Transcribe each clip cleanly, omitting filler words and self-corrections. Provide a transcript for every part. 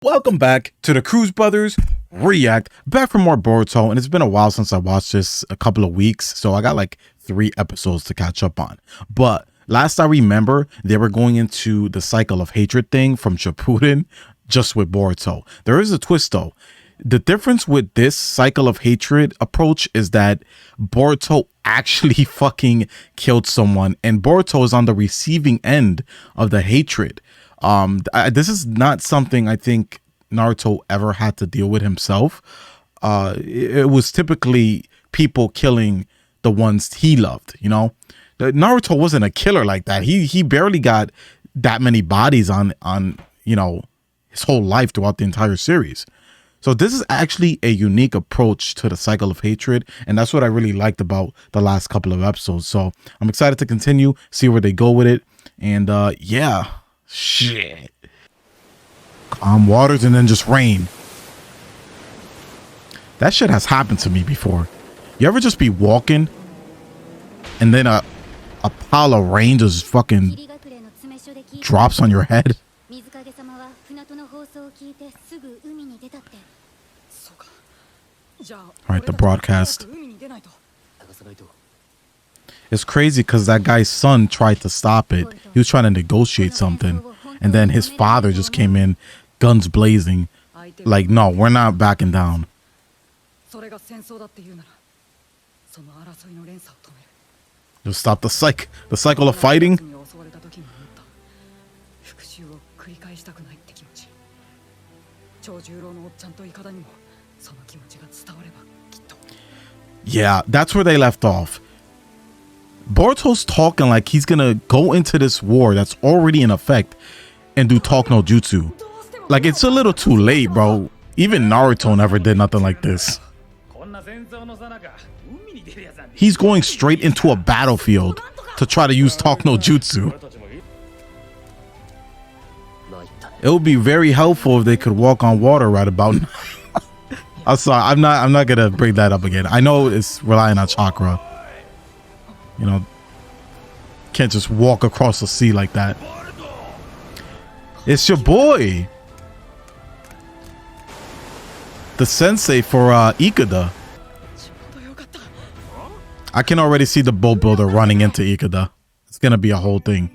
Welcome back to the Cruz Brothers React. Back for more Boruto, and it's been a while since I watched this, a couple of weeks, so I got like 3 episodes to catch up on. But last I remember, they were going into the cycle of hatred thing from Shippuden just with Boruto. There is a twist though. The difference with this cycle of hatred approach is that Boruto actually fucking killed someone, and Boruto is on the receiving end of the hatred. This is not something I think Naruto ever had to deal with himself. It was typically people killing the ones he loved, you know. Naruto wasn't a killer like that. He barely got that many bodies on you know, his whole life throughout the entire series. So this is actually a unique approach to the cycle of hatred, and that's what I really liked about the last couple of episodes. So I'm excited to continue, see where they go with it, and yeah. Shit. Calm waters and then just rain. That shit has happened to me before. You ever just be walking and then a pile of rain just fucking drops on your head? Alright, the broadcast. It's crazy because that guy's son tried to stop it. He was trying to negotiate something, and then his father just came in, guns blazing, like, no, we're not backing down. Just stop the cycle of fighting. Yeah, that's where they left off. Boruto's talking like he's gonna go into this war that's already in effect and do talk no jutsu. Like, it's a little too late, bro. Even Naruto never did nothing like this. He's going straight into a battlefield to try to use talk no jutsu. It would be very helpful if they could walk on water right about now. I'm sorry, I'm not gonna bring that up again. I know it's relying on chakra. You know, can't just walk across the sea like that. It's your boy, the sensei for Ikeda. I can already see the boat builder running into Ikeda. It's gonna be a whole thing.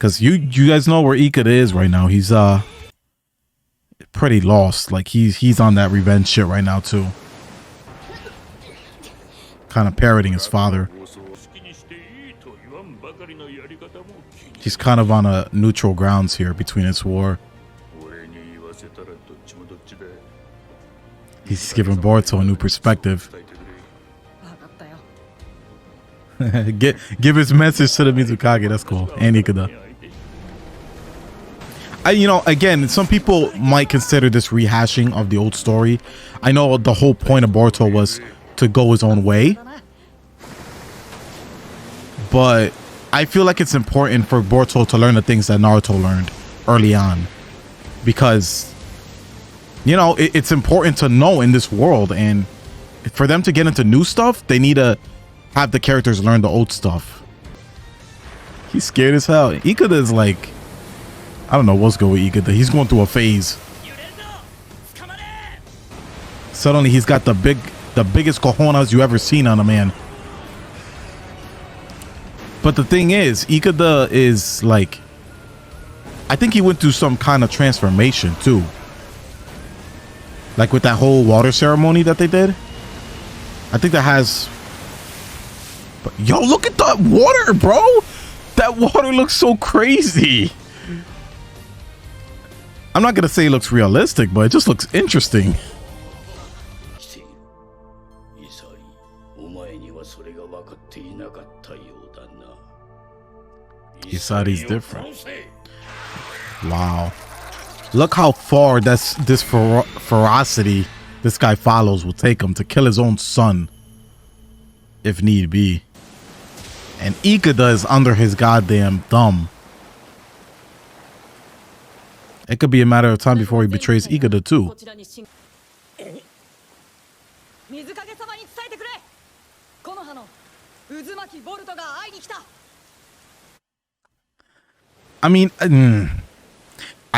Cause you guys know where Ikeda is right now. He's pretty lost. Like he's on that revenge shit right now too. Kind of parroting his father. He's kind of on a neutral grounds here between this war. He's giving Boruto a new perspective. Give his message to the Mizukage. That's cool. And Ikeda. You know, again, some people might consider this rehashing of the old story. I know the whole point of Boruto was to go his own way, but I feel like it's important for Boruto to learn the things that Naruto learned early on, because, you know, it's important to know in this world, and for them to get into new stuff, they need to have the characters learn the old stuff. He's scared as hell. Ikeda is like, I don't know what's going with Ikeda. He's going through a phase. Suddenly he's got the biggest cojones you ever seen on a man. But the thing is, Ikeda is like, I think he went through some kind of transformation too. Like with that whole water ceremony that they did. I think that has, but yo, look at that water, bro. That water looks so crazy. I'm not gonna say it looks realistic, but it just looks interesting. Isari's different. Wow. Look how far this ferocity this guy follows will take him to kill his own son, if need be. And Ikeda is under his goddamn thumb. It could be a matter of time before he betrays Ikeda too. I mean,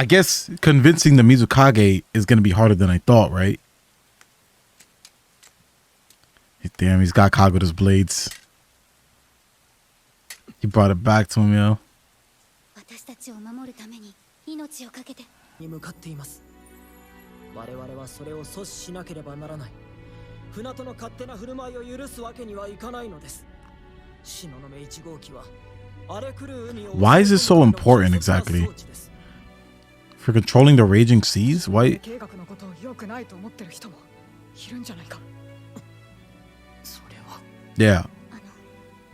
I guess convincing the Mizukage is going to be harder than I thought, right? Damn, he's got Kagura's blades. He brought it back to him, yo. Why is this so important exactly? For controlling the raging seas? Why? Yeah.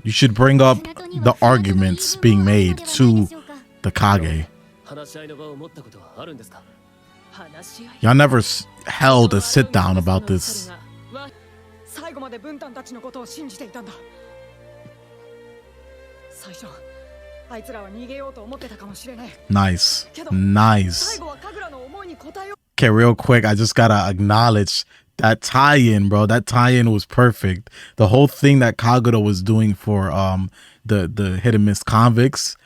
You should bring up the arguments being made to the Kage. Y'all never held a sit down about this. Nice. Nice. Okay, real quick, I just gotta acknowledge that tie-in, bro. That tie-in was perfect. The whole thing that Kagura was doing for the hit and miss convicts,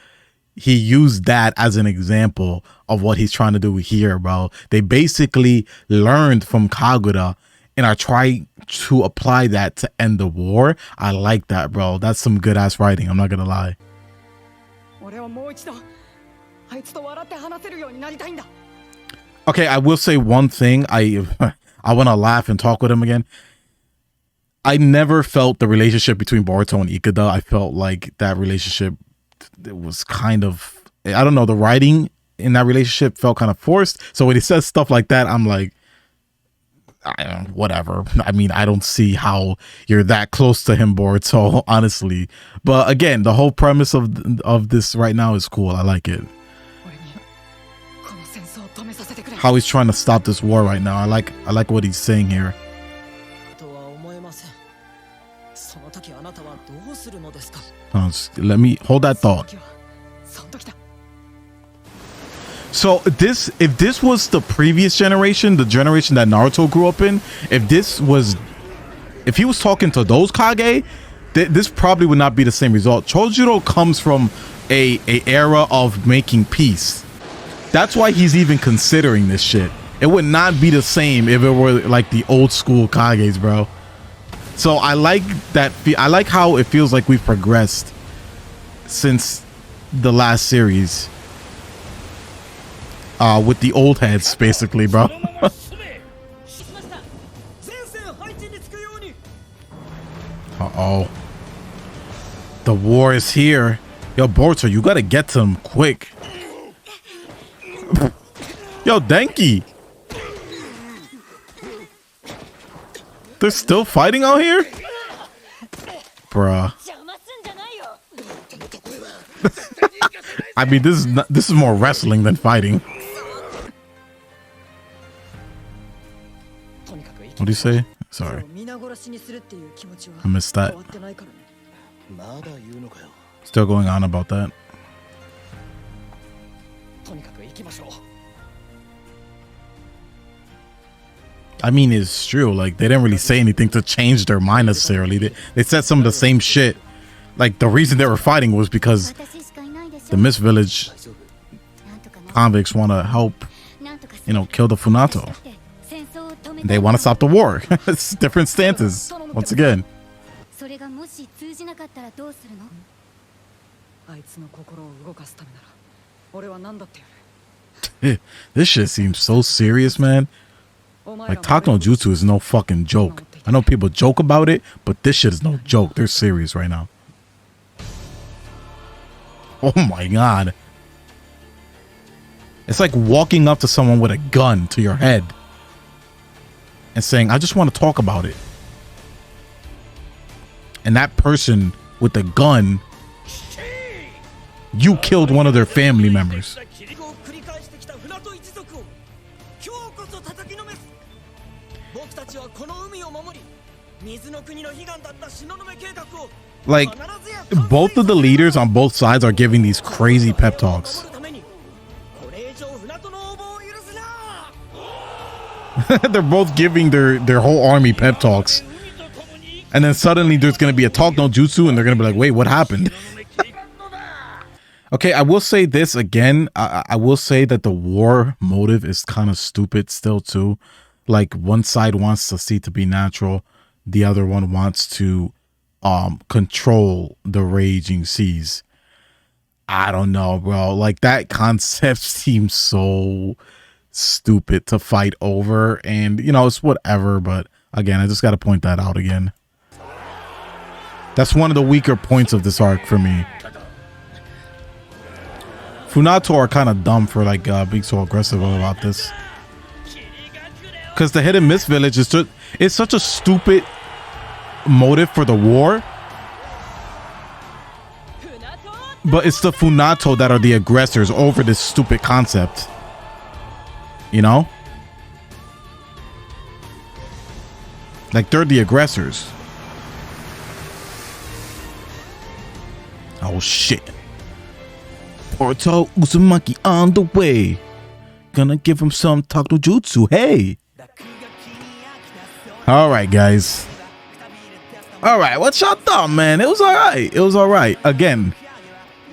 he used that as an example of what he's trying to do here, bro. They basically learned from Kagura and are trying to apply that to end the war. I like that, bro. That's some good ass writing, I'm not gonna lie. Okay, I will say one thing. I want to laugh and talk with him again. I never felt the relationship between Boruto and Ikeda. I felt like that relationship, it was kind of, I don't know, the writing in that relationship felt kind of forced. So when he says stuff like that, I'm like, whatever. I mean, I don't see how you're that close to him, Boruto, honestly. But again, the whole premise of this right now is cool. I like it. How he's trying to stop this war right now. I like what he's saying here. Let me hold that thought. So if this was the previous generation, the generation that Naruto grew up in, if he was talking to those Kage, this probably would not be the same result. Chojuro comes from a era of making peace. That's why he's even considering this shit. It would not be the same if it were like the old school Kages, bro. So I like that. I like how it feels like we've progressed since the last series. With the old heads, basically, bro. Uh-oh. The war is here. Yo, Boruto, you gotta get to him quick. Yo, Denki. They're still fighting out here? Bruh. I mean, this is more wrestling than fighting. What do you say? Sorry. I missed that. Still going on about that. I mean, it's true. Like, they didn't really say anything to change their mind necessarily. They said some of the same shit. Like, the reason they were fighting was because the Mist Village convicts want to help, you know, kill the Funato. They want to stop the war. It's different stances, once again. This shit seems so serious, man. Like, Talk no Jutsu is no fucking joke. I know people joke about it, but this shit is no joke. They're serious right now. Oh my god. It's like walking up to someone with a gun to your head and saying, I just want to talk about it. And that person with the gun, you killed one of their family members. Like, both of the leaders on both sides are giving these crazy pep talks. They're both giving their whole army pep talks. And then suddenly there's going to be a Talk no Jutsu and they're going to be like, wait, what happened? Okay, I will say this again. I will say that the war motive is kind of stupid still too. Like one side wants the sea to be natural, the other one wants to control the raging seas. I don't know, bro. Like that concept seems so stupid to fight over, and you know, it's whatever, but again, I just got to point that out again. That's one of the weaker points of this arc for me. Funato are kind of dumb for like being so aggressive about this, because the hidden mist village is just, it's such a stupid motive for the war, but it's the Funato that are the aggressors over this stupid concept, you know, like they're the aggressors. Oh shit. Boruto Uzumaki on the way. Gonna give him some Taku Jutsu. Hey. Alright, guys. Alright, what y'all thought, man? It was alright. It was alright. Again,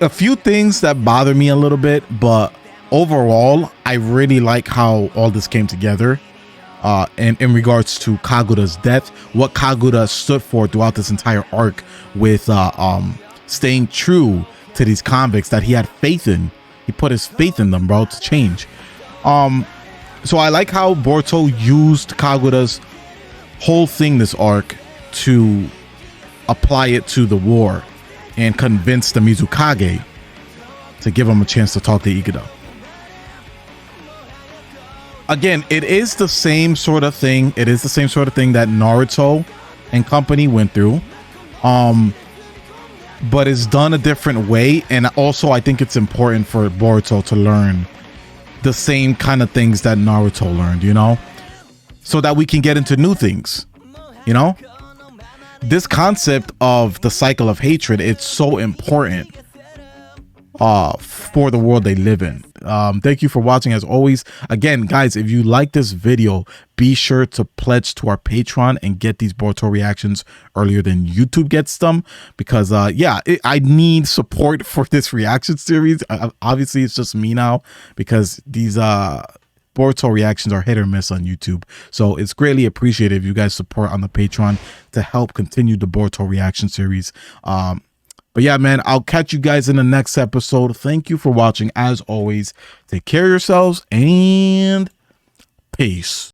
a few things that bother me a little bit, but overall, I really like how all this came together. And in regards to Kagura's death, what Kagura stood for throughout this entire arc with staying true to these convicts that he had faith in. He put his faith in them, bro, to change. So I like how Boruto used Kagura's whole thing this arc to apply it to the war and convince the Mizukage to give him a chance to talk to Ikeda. Again, it is the same sort of thing. It is the same sort of thing that Naruto and company went through. But it's done a different way, and also I think it's important for Boruto to learn the same kind of things that Naruto learned, you know, so that we can get into new things, you know. This concept of the cycle of hatred, it's so important for the world they live in. Thank you for watching as always. Again, guys, if you like this video, be sure to pledge to our Patreon and get these Boruto reactions earlier than YouTube gets them, because yeah, I need support for this reaction series. Obviously it's just me now, because these Boruto reactions are hit or miss on YouTube, so it's greatly appreciated if you guys support on the Patreon to help continue the Boruto reaction series. But yeah, man, I'll catch you guys in the next episode. Thank you for watching. As always, take care of yourselves and peace.